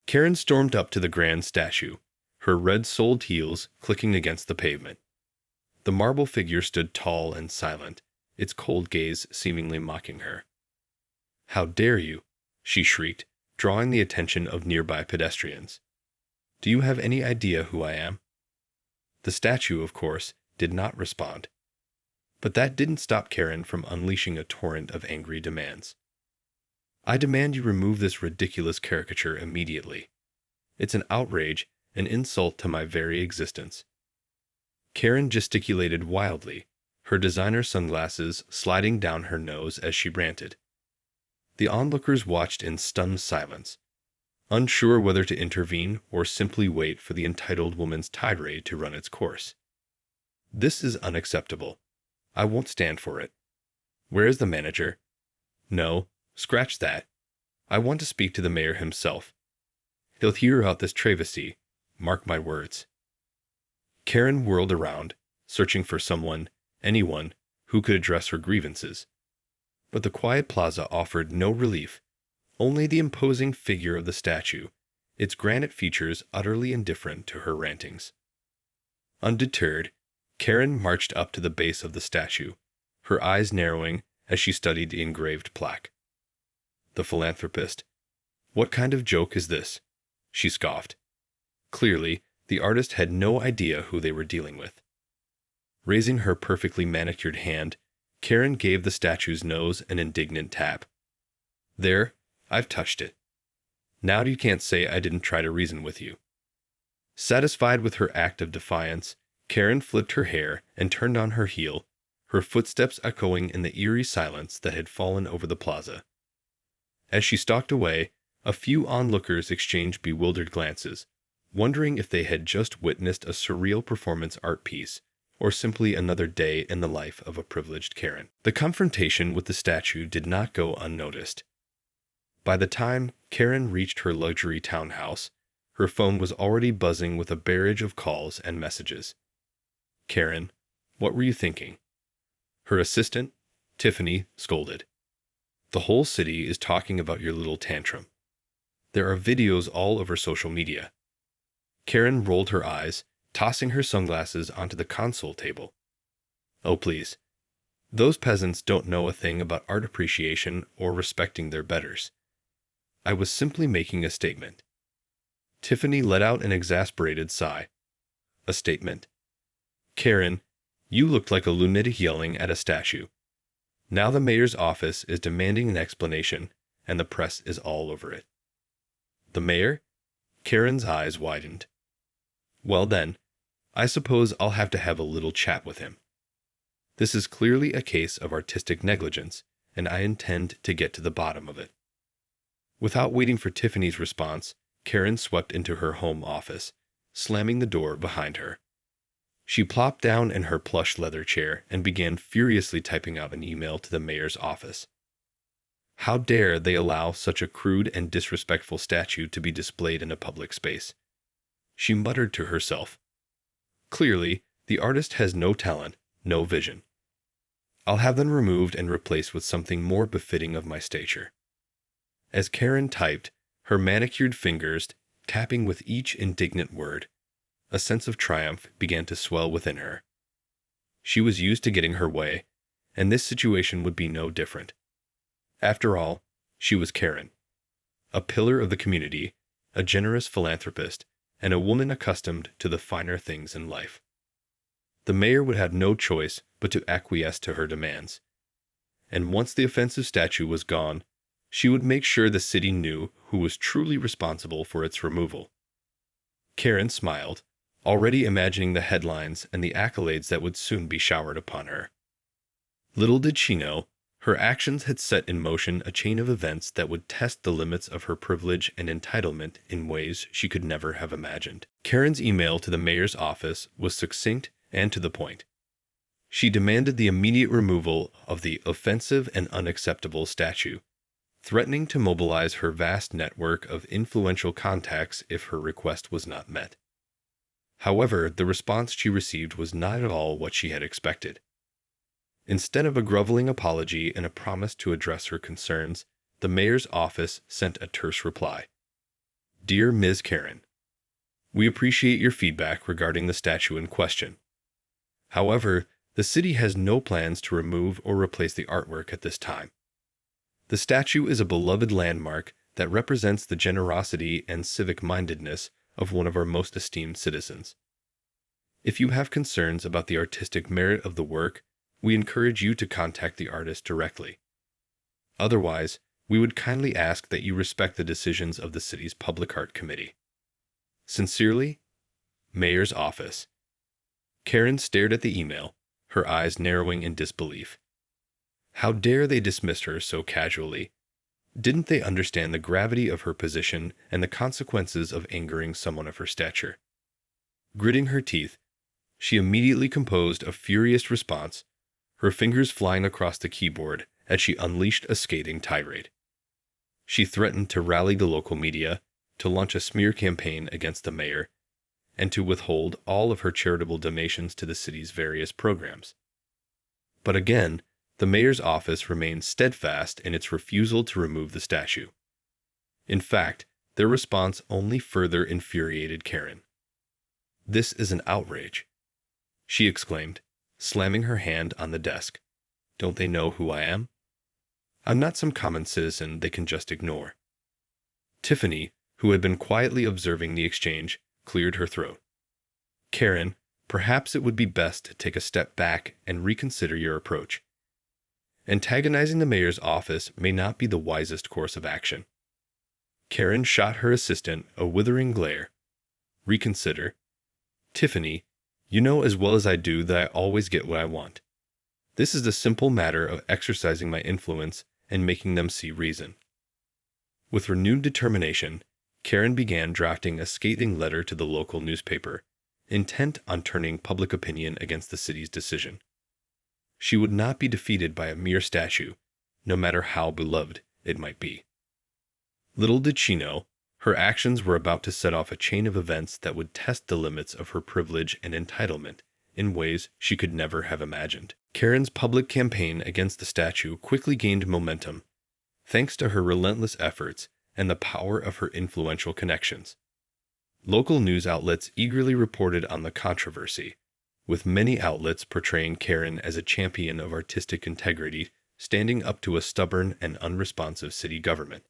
Karen stormed up to the grand statue, her red-soled heels clicking against the pavement. The marble figure stood tall and silent, its cold gaze seemingly mocking her. "How dare you?" she shrieked, drawing the attention of nearby pedestrians. "Do you have any idea who I am?" The statue, of course, did not respond. But that didn't stop Karen from unleashing a torrent of angry demands. "I demand you remove this ridiculous caricature immediately. It's an outrage, an insult to my very existence." Karen gesticulated wildly, her designer sunglasses sliding down her nose as she ranted. The onlookers watched in stunned silence, unsure whether to intervene or simply wait for the entitled woman's tirade to run its course. "This is unacceptable. I won't stand for it. Where is the manager? No, scratch that. I want to speak to the mayor himself. He'll hear about this travesty, mark my words." Karen whirled around, searching for someone, anyone, who could address her grievances. But the quiet plaza offered no relief, only the imposing figure of the statue, its granite features utterly indifferent to her rantings. Undeterred, Karen marched up to the base of the statue, her eyes narrowing as she studied the engraved plaque. "The philanthropist. What kind of joke is this?" she scoffed. Clearly, the artist had no idea who they were dealing with. Raising her perfectly manicured hand, Karen gave the statue's nose an indignant tap. "There, I've touched it. Now you can't say I didn't try to reason with you." Satisfied with her act of defiance, Karen flipped her hair and turned on her heel, her footsteps echoing in the eerie silence that had fallen over the plaza. As she stalked away, a few onlookers exchanged bewildered glances, wondering if they had just witnessed a surreal performance art piece, or simply another day in the life of a privileged Karen. The confrontation with the statue did not go unnoticed. By the time Karen reached her luxury townhouse, her phone was already buzzing with a barrage of calls and messages. "Karen, what were you thinking?" Her assistant, Tiffany, scolded. "The whole city is talking about your little tantrum. There are videos all over social media." Karen rolled her eyes, tossing her sunglasses onto the console table. "Oh, please. Those peasants don't know a thing about art appreciation or respecting their betters. I was simply making a statement." Tiffany let out an exasperated sigh. "A statement? Karen, you looked like a lunatic yelling at a statue. Now the mayor's office is demanding an explanation, and the press is all over it." "The mayor?" Karen's eyes widened. "Well then, I suppose I'll have to have a little chat with him. This is clearly a case of artistic negligence, and I intend to get to the bottom of it." Without waiting for Tiffany's response, Karen swept into her home office, slamming the door behind her. She plopped down in her plush leather chair and began furiously typing out an email to the mayor's office. How dare they allow such a crude and disrespectful statue to be displayed in a public space? She muttered to herself. Clearly, the artist has no talent, no vision. I'll have them removed and replaced with something more befitting of my stature. As Karen typed, her manicured fingers tapping with each indignant word, a sense of triumph began to swell within her. She was used to getting her way, and this situation would be no different. After all, she was Karen, a pillar of the community, a generous philanthropist, and a woman accustomed to the finer things in life. The mayor would have no choice but to acquiesce to her demands. And once the offensive statue was gone, she would make sure the city knew who was truly responsible for its removal. Karen smiled, already imagining the headlines and the accolades that would soon be showered upon her. Little did she know, her actions had set in motion a chain of events that would test the limits of her privilege and entitlement in ways she could never have imagined. Karen's email to the mayor's office was succinct and to the point. She demanded the immediate removal of the offensive and unacceptable statue, threatening to mobilize her vast network of influential contacts if her request was not met. However, the response she received was not at all what she had expected. Instead of a groveling apology and a promise to address her concerns, the mayor's office sent a terse reply. Dear Ms. Karen, we appreciate your feedback regarding the statue in question. However, the city has no plans to remove or replace the artwork at this time. The statue is a beloved landmark that represents the generosity and civic-mindedness of one of our most esteemed citizens. If you have concerns about the artistic merit of the work, we encourage you to contact the artist directly. Otherwise, we would kindly ask that you respect the decisions of the city's Public Art Committee. Sincerely, Mayor's Office. Karen stared at the email, her eyes narrowing in disbelief. How dare they dismiss her so casually? Didn't they understand the gravity of her position and the consequences of angering someone of her stature? Gritting her teeth, she immediately composed a furious response, her fingers flying across the keyboard as she unleashed a scathing tirade. She threatened to rally the local media, to launch a smear campaign against the mayor, and to withhold all of her charitable donations to the city's various programs. But again, the mayor's office remained steadfast in its refusal to remove the statue. In fact, their response only further infuriated Karen. "This is an outrage," she exclaimed, slamming her hand on the desk. "Don't they know who I am? I'm not some common citizen they can just ignore." Tiffany, who had been quietly observing the exchange, cleared her throat. "Karen, perhaps it would be best to take a step back and reconsider your approach. Antagonizing the mayor's office may not be the wisest course of action." Karen shot her assistant a withering glare. "Reconsider? Tiffany, you know as well as I do that I always get what I want. This is a simple matter of exercising my influence and making them see reason." With renewed determination, Karen began drafting a scathing letter to the local newspaper, intent on turning public opinion against the city's decision. She would not be defeated by a mere statue, no matter how beloved it might be. Little did she know, her actions were about to set off a chain of events that would test the limits of her privilege and entitlement in ways she could never have imagined. Karen's public campaign against the statue quickly gained momentum, thanks to her relentless efforts and the power of her influential connections. Local news outlets eagerly reported on the controversy, with many outlets portraying Karen as a champion of artistic integrity, standing up to a stubborn and unresponsive city government.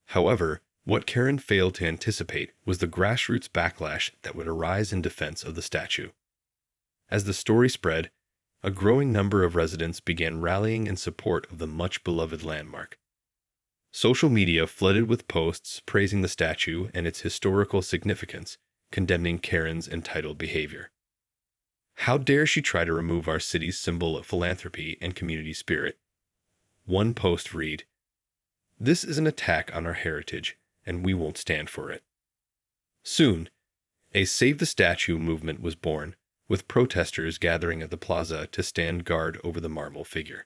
However, what Karen failed to anticipate was the grassroots backlash that would arise in defense of the statue. As the story spread, a growing number of residents began rallying in support of the much-beloved landmark. Social media flooded with posts praising the statue and its historical significance, condemning Karen's entitled behavior. "How dare she try to remove our city's symbol of philanthropy and community spirit?" One post read, "This is an attack on our heritage, and we won't stand for it." Soon, a Save the Statue movement was born, with protesters gathering at the plaza to stand guard over the marble figure.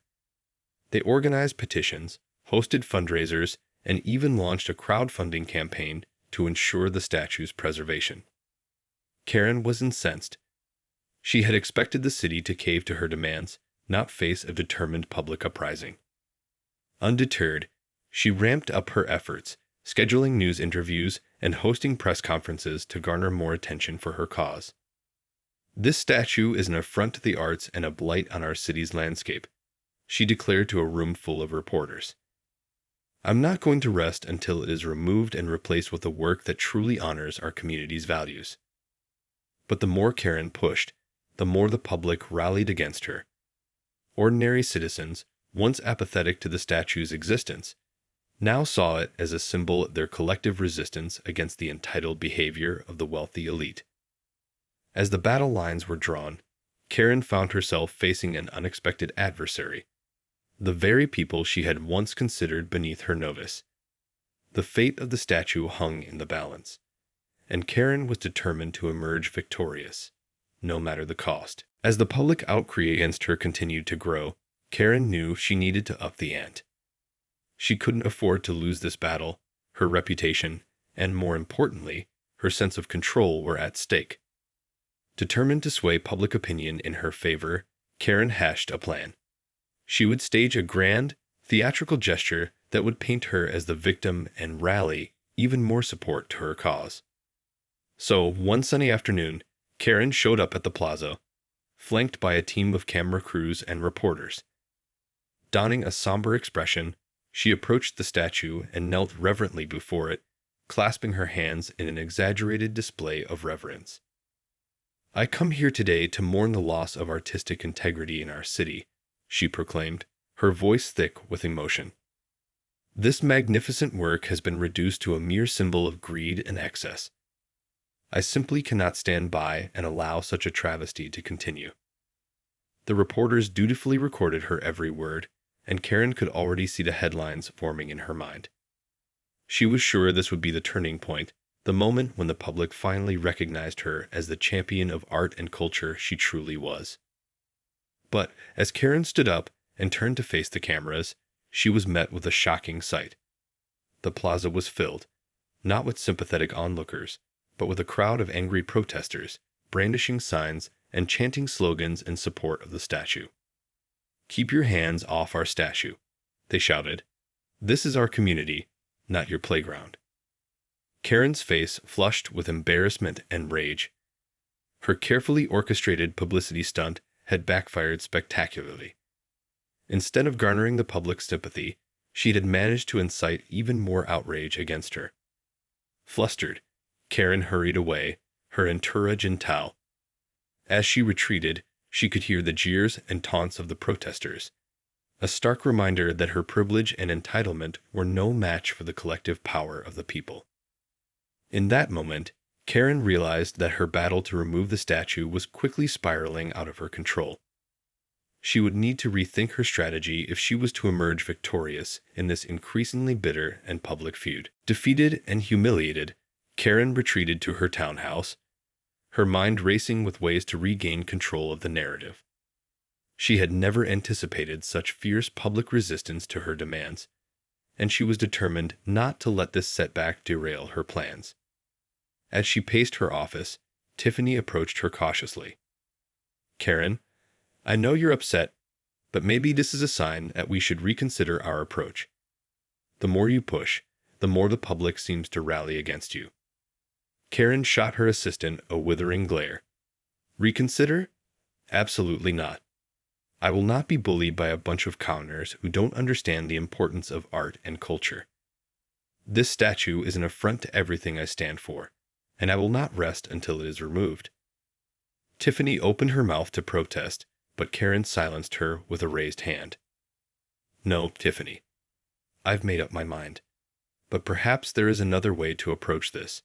They organized petitions, hosted fundraisers, and even launched a crowdfunding campaign to ensure the statue's preservation. Karen was incensed. She had expected the city to cave to her demands, not face a determined public uprising. Undeterred, she ramped up her efforts, scheduling news interviews and hosting press conferences to garner more attention for her cause. "This statue is an affront to the arts and a blight on our city's landscape," she declared to a room full of reporters. "I'm not going to rest until it is removed and replaced with a work that truly honors our community's values." But the more Karen pushed, the more the public rallied against her. Ordinary citizens, once apathetic to the statue's existence, now saw it as a symbol of their collective resistance against the entitled behavior of the wealthy elite. As the battle lines were drawn, Karen found herself facing an unexpected adversary, the very people she had once considered beneath her notice. The fate of the statue hung in the balance, and Karen was determined to emerge victorious, no matter the cost. As the public outcry against her continued to grow, Karen knew she needed to up the ante. She couldn't afford to lose this battle. Her reputation, and more importantly, her sense of control were at stake. Determined to sway public opinion in her favor, Karen hashed a plan. She would stage a grand, theatrical gesture that would paint her as the victim and rally even more support to her cause. So, one sunny afternoon, Karen showed up at the plaza, flanked by a team of camera crews and reporters. Donning a somber expression, she approached the statue and knelt reverently before it, clasping her hands in an exaggerated display of reverence. "I come here today to mourn the loss of artistic integrity in our city," she proclaimed, her voice thick with emotion. "This magnificent work has been reduced to a mere symbol of greed and excess. I simply cannot stand by and allow such a travesty to continue." The reporters dutifully recorded her every word, and Karen could already see the headlines forming in her mind. She was sure this would be the turning point, the moment when the public finally recognized her as the champion of art and culture she truly was. But as Karen stood up and turned to face the cameras, she was met with a shocking sight. The plaza was filled, not with sympathetic onlookers, but with a crowd of angry protesters, brandishing signs and chanting slogans in support of the statue. "Keep your hands off our statue," they shouted. "This is our community, not your playground." Karen's face flushed with embarrassment and rage. Her carefully orchestrated publicity stunt had backfired spectacularly. Instead of garnering the public's sympathy, she had managed to incite even more outrage against her. Flustered, Karen hurried away, her entourage in tow. As she retreated, she could hear the jeers and taunts of the protesters, a stark reminder that her privilege and entitlement were no match for the collective power of the people. In that moment, Karen realized that her battle to remove the statue was quickly spiraling out of her control. She would need to rethink her strategy if she was to emerge victorious in this increasingly bitter and public feud. Defeated and humiliated, Karen retreated to her townhouse, her mind racing with ways to regain control of the narrative. She had never anticipated such fierce public resistance to her demands, and she was determined not to let this setback derail her plans. As she paced her office, Tiffany approached her cautiously. "Karen, I know you're upset, but maybe this is a sign that we should reconsider our approach. The more you push, the more the public seems to rally against you." Karen shot her assistant a withering glare. "Reconsider? Absolutely not. I will not be bullied by a bunch of commoners who don't understand the importance of art and culture. This statue is an affront to everything I stand for, and I will not rest until it is removed." Tiffany opened her mouth to protest, but Karen silenced her with a raised hand. "No, Tiffany. I've made up my mind. But perhaps there is another way to approach this,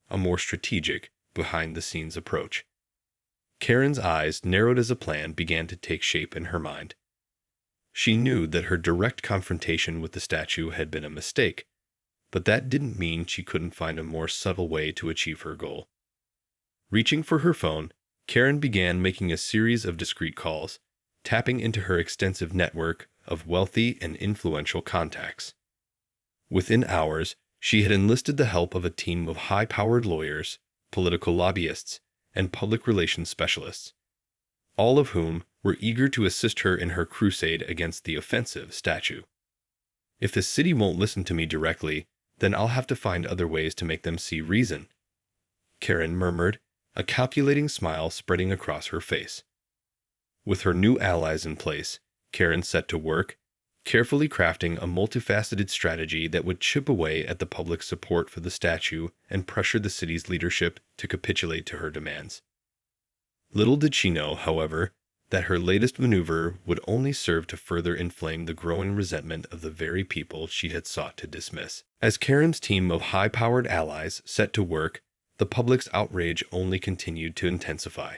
a more strategic, behind-the-scenes approach." Karen's eyes narrowed as a plan began to take shape in her mind. She knew that her direct confrontation with the statue had been a mistake, but that didn't mean she couldn't find a more subtle way to achieve her goal. Reaching for her phone, Karen began making a series of discreet calls, tapping into her extensive network of wealthy and influential contacts. Within hours, she had enlisted the help of a team of high-powered lawyers, political lobbyists, and public relations specialists, all of whom were eager to assist her in her crusade against the offensive statue. "If the city won't listen to me directly, then I'll have to find other ways to make them see reason," Karen murmured, a calculating smile spreading across her face. With her new allies in place, Karen set to work, carefully crafting a multifaceted strategy that would chip away at the public's support for the statue and pressure the city's leadership to capitulate to her demands. Little did she know, however, that her latest maneuver would only serve to further inflame the growing resentment of the very people she had sought to dismiss. As Karen's team of high-powered allies set to work, the public's outrage only continued to intensify.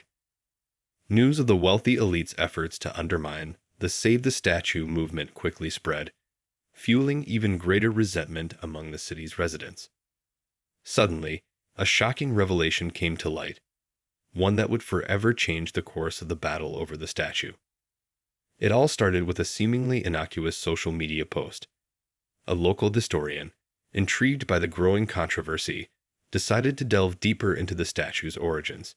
News of the wealthy elite's efforts to undermine the Save the Statue movement quickly spread, fueling even greater resentment among the city's residents. Suddenly, a shocking revelation came to light, one that would forever change the course of the battle over the statue. It all started with a seemingly innocuous social media post. A local historian, intrigued by the growing controversy, decided to delve deeper into the statue's origins.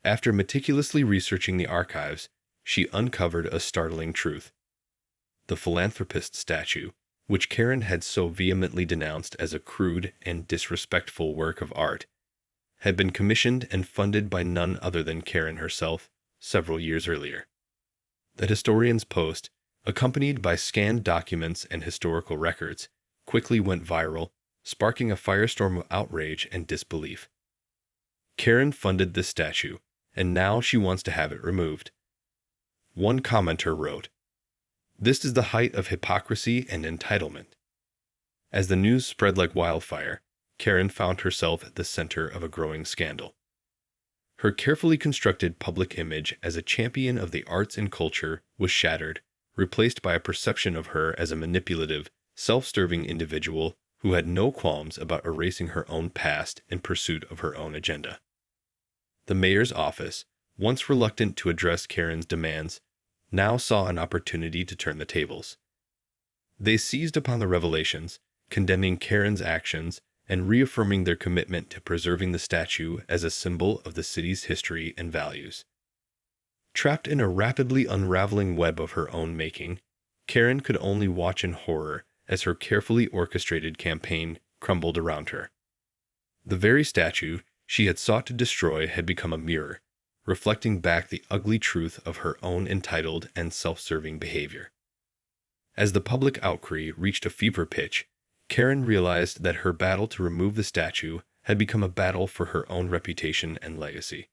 After meticulously researching the archives, she uncovered a startling truth. The philanthropist statue, which Karen had so vehemently denounced as a crude and disrespectful work of art, had been commissioned and funded by none other than Karen herself several years earlier. The historian's post, accompanied by scanned documents and historical records, quickly went viral, sparking a firestorm of outrage and disbelief. Karen funded this statue, and now she wants to have it removed. One commenter wrote, "This is the height of hypocrisy and entitlement." As the news spread like wildfire, Karen found herself at the center of a growing scandal. Her carefully constructed public image as a champion of the arts and culture was shattered, replaced by a perception of her as a manipulative, self-serving individual who had no qualms about erasing her own past in pursuit of her own agenda. The mayor's office, once reluctant to address Karen's demands, now saw an opportunity to turn the tables. They seized upon the revelations, condemning Karen's actions and reaffirming their commitment to preserving the statue as a symbol of the city's history and values. Trapped in a rapidly unraveling web of her own making, Karen could only watch in horror as her carefully orchestrated campaign crumbled around her. The very statue she had sought to destroy had become a mirror, reflecting back the ugly truth of her own entitled and self-serving behavior. As the public outcry reached a fever pitch, Karen realized that her battle to remove the statue had become a battle for her own reputation and legacy.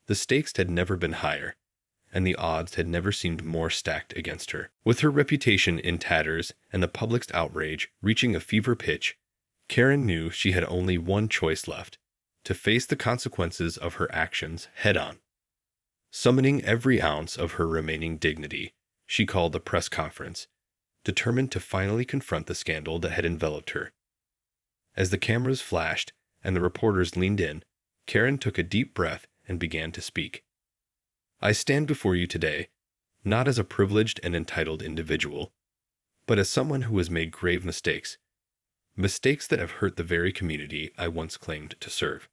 The stakes had never been higher, and the odds had never seemed more stacked against her. With her reputation in tatters and the public's outrage reaching a fever pitch, Karen knew she had only one choice left: to face the consequences of her actions head-on. Summoning every ounce of her remaining dignity, she called a press conference, determined to finally confront the scandal that had enveloped her. As the cameras flashed and the reporters leaned in, Karen took a deep breath and began to speak. "I stand before you today, not as a privileged and entitled individual, but as someone who has made grave mistakes, mistakes that have hurt the very community I once claimed to serve."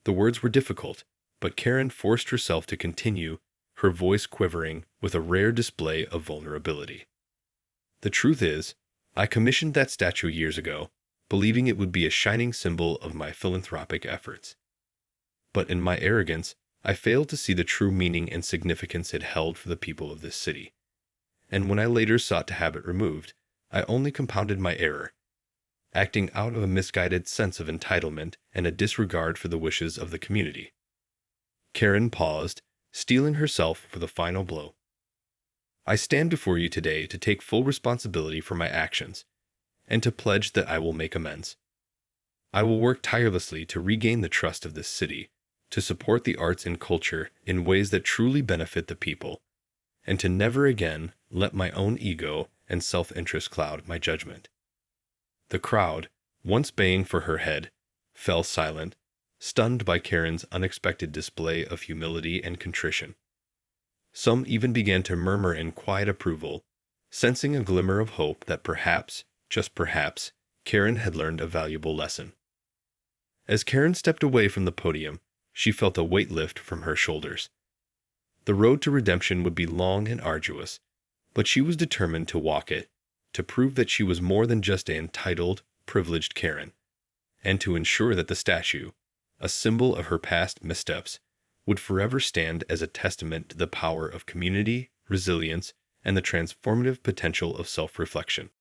The words were difficult, but Karen forced herself to continue, her voice quivering with a rare display of vulnerability. "The truth is, I commissioned that statue years ago, believing it would be a shining symbol of my philanthropic efforts. But in my arrogance, I failed to see the true meaning and significance it held for the people of this city. And when I later sought to have it removed, I only compounded my error, acting out of a misguided sense of entitlement and a disregard for the wishes of the community." Karen paused, steeling herself for the final blow. "I stand before you today to take full responsibility for my actions, and to pledge that I will make amends. I will work tirelessly to regain the trust of this city, to support the arts and culture in ways that truly benefit the people, and to never again let my own ego and self-interest cloud my judgment." The crowd, once baying for her head, fell silent, stunned by Karen's unexpected display of humility and contrition. Some even began to murmur in quiet approval, sensing a glimmer of hope that perhaps, just perhaps, Karen had learned a valuable lesson. As Karen stepped away from the podium, she felt a weight lift from her shoulders. The road to redemption would be long and arduous, but she was determined to walk it, to prove that she was more than just an entitled, privileged Karen, and to ensure that the statue, a symbol of her past missteps, would forever stand as a testament to the power of community, resilience, and the transformative potential of self-reflection.